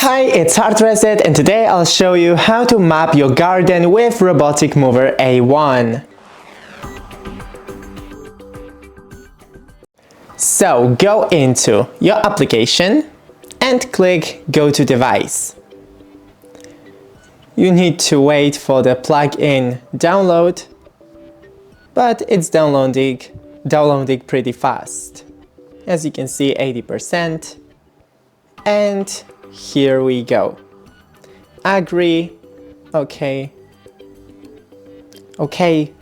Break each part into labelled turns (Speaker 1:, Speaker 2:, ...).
Speaker 1: Hi, it's HardReset and today I'll show you how to map your garden with Roboticmover A1. So go into your application and click Go to Device. You need to wait for the plugin download, but it's downloading pretty fast. As you can see, 80%. And here we go. Agree. Okay. Okay.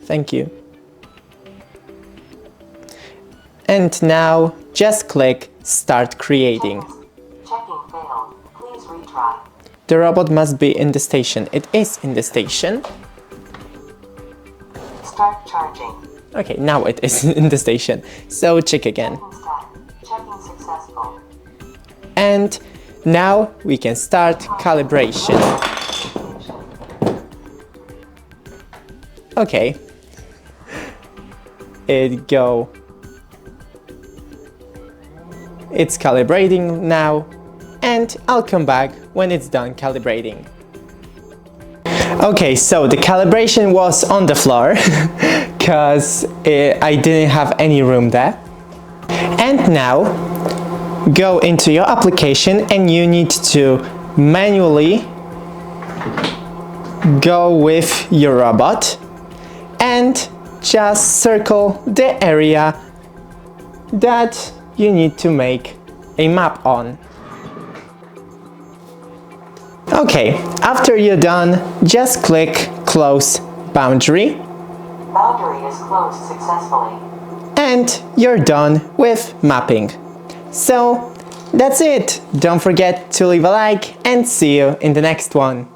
Speaker 1: Thank you. And now just click Start Creating.
Speaker 2: Checking failed. Please retry.
Speaker 1: The robot must be in the station. It is in the station.
Speaker 2: Start charging.
Speaker 1: Okay, now it is in the station. So check again.
Speaker 2: Checking successful.
Speaker 1: And now we can start calibration. Okay. It's calibrating now, and I'll come back when it's done calibrating. Okay, so the calibration was on the floor because I didn't have any room there. And now go into your application and you need to manually go with your robot and just circle the area that you need to make a map on. Okay, after you're done, just click Close Boundary.
Speaker 2: Boundary is closed successfully.
Speaker 1: And you're done with mapping. So that's it. Don't forget to leave a like and see you in the next one.